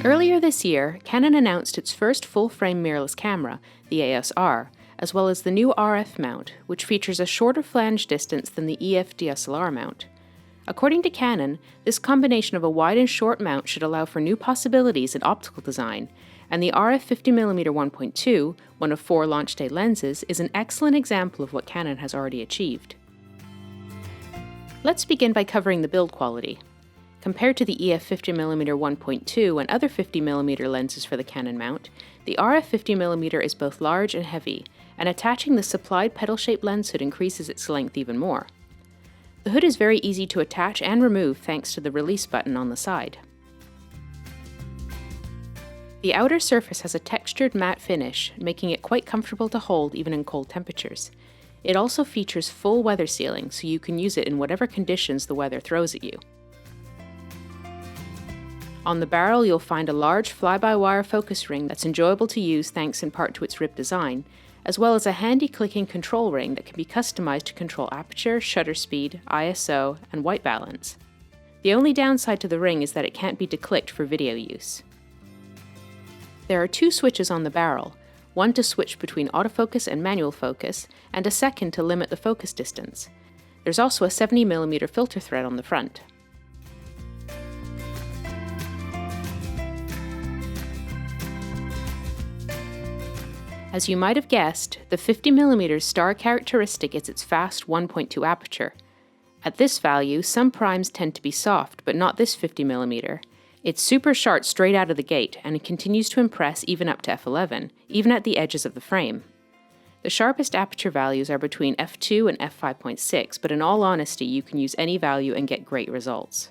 Earlier this year, Canon announced its first full-frame mirrorless camera, the EOS-R, as well as the new RF mount, which features a shorter flange distance than the EF DSLR mount. According to Canon, this combination of a wide and short mount should allow for new possibilities in optical design, and the RF 50mm 1.2, one of 4 launch day lenses, is an excellent example of what Canon has already achieved. Let's begin by covering the build quality. Compared to the EF 50mm 1.2 and other 50mm lenses for the Canon mount, the RF 50mm is both large and heavy, and attaching the supplied pedal-shaped lens hood increases its length even more. The hood is very easy to attach and remove thanks to the release button on the side. The outer surface has a textured matte finish, making it quite comfortable to hold even in cold temperatures. It also features full weather sealing, so you can use it in whatever conditions the weather throws at you. On the barrel, you'll find a large fly-by-wire focus ring that's enjoyable to use thanks in part to its ribbed design, as well as a handy clicking control ring that can be customized to control aperture, shutter speed, ISO, and white balance. The only downside to the ring is that it can't be declicked for video use. There are 2 switches on the barrel, one to switch between autofocus and manual focus, and a second to limit the focus distance. There's also a 70mm filter thread on the front. As you might have guessed, the 50mm star characteristic is its fast 1.2 aperture. At this value, some primes tend to be soft, but not this 50mm. It's super sharp straight out of the gate, and it continues to impress even up to f11, even at the edges of the frame. The sharpest aperture values are between f2 and f5.6, but in all honesty, you can use any value and get great results.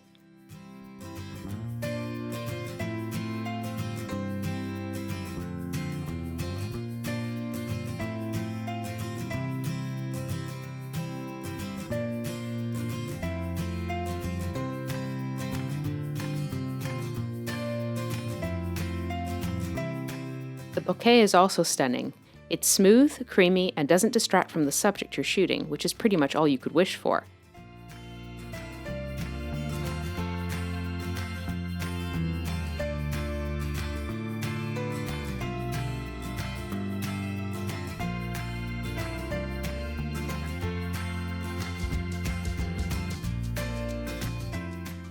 The bokeh is also stunning. It's smooth, creamy, and doesn't distract from the subject you're shooting, which is pretty much all you could wish for.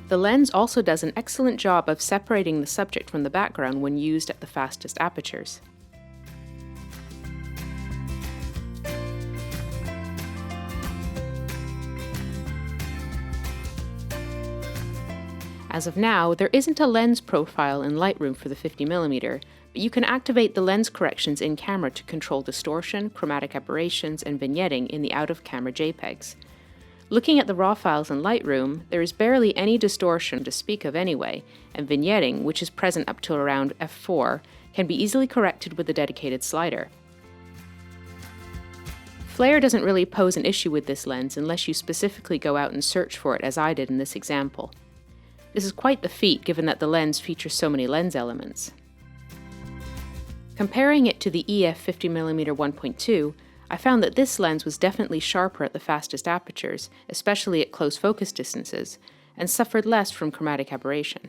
The lens also does an excellent job of separating the subject from the background when used at the fastest apertures. As of now, there isn't a lens profile in Lightroom for the 50mm, but you can activate the lens corrections in camera to control distortion, chromatic aberrations, and vignetting in the out-of-camera JPEGs. Looking at the raw files in Lightroom, there is barely any distortion to speak of anyway, and vignetting, which is present up to around f4, can be easily corrected with a dedicated slider. Flare doesn't really pose an issue with this lens unless you specifically go out and search for it as I did in this example. This is quite the feat given that the lens features so many lens elements. Comparing it to the EF 50mm 1.2, I found that this lens was definitely sharper at the fastest apertures, especially at close focus distances, and suffered less from chromatic aberration.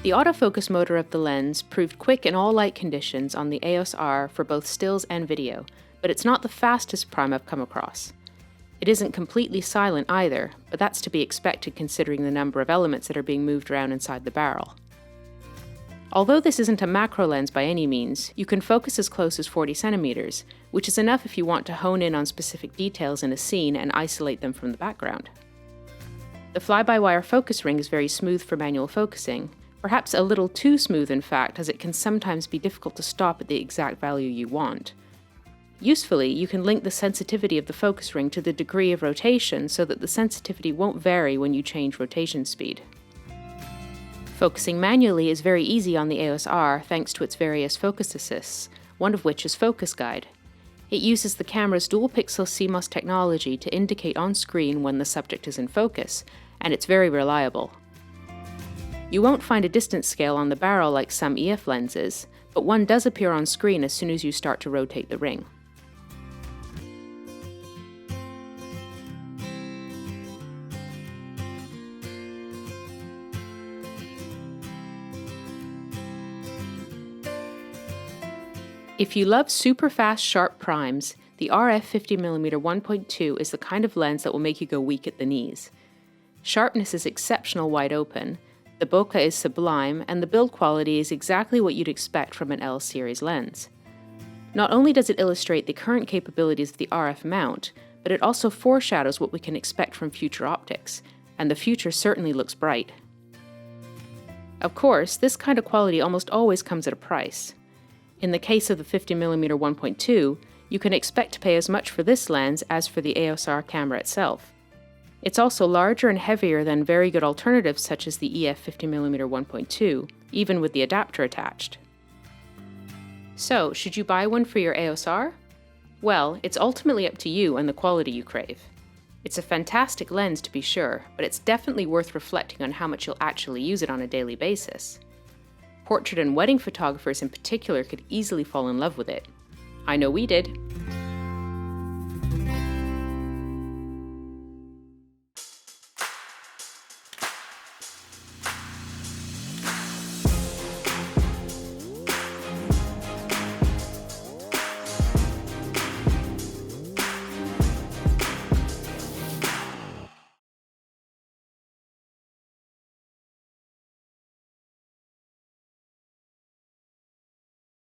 The autofocus motor of the lens proved quick in all light conditions on the EOS-R for both stills and video, but it's not the fastest prime I've come across. It isn't completely silent either, but that's to be expected considering the number of elements that are being moved around inside the barrel. Although this isn't a macro lens by any means, you can focus as close as 40 centimeters, which is enough if you want to hone in on specific details in a scene and isolate them from the background. The fly-by-wire focus ring is very smooth for manual focusing, Perhaps a little too smooth in fact, as it can sometimes be difficult to stop at the exact value you want. Usefully, you can link the sensitivity of the focus ring to the degree of rotation so that the sensitivity won't vary when you change rotation speed. Focusing manually is very easy on the EOS R thanks to its various focus assists, one of which is Focus Guide. It uses the camera's dual-pixel CMOS technology to indicate on screen when the subject is in focus, and it's very reliable. You won't find a distance scale on the barrel like some EF lenses, but one does appear on screen as soon as you start to rotate the ring. If you love super fast, sharp primes, the RF 50mm 1.2 is the kind of lens that will make you go weak at the knees. Sharpness is exceptional wide open, the bokeh is sublime, and the build quality is exactly what you'd expect from an L series lens. Not only does it illustrate the current capabilities of the RF mount, but it also foreshadows what we can expect from future optics, and the future certainly looks bright. Of course, this kind of quality almost always comes at a price. In the case of the 50mm 1.2, you can expect to pay as much for this lens as for the EOS R camera itself. It's also larger and heavier than very good alternatives such as the EF 50mm 1.2, even with the adapter attached. So, should you buy one for your EOS R? Well, it's ultimately up to you and the quality you crave. It's a fantastic lens to be sure, but it's definitely worth reflecting on how much you'll actually use it on a daily basis. Portrait and wedding photographers in particular could easily fall in love with it. I know we did.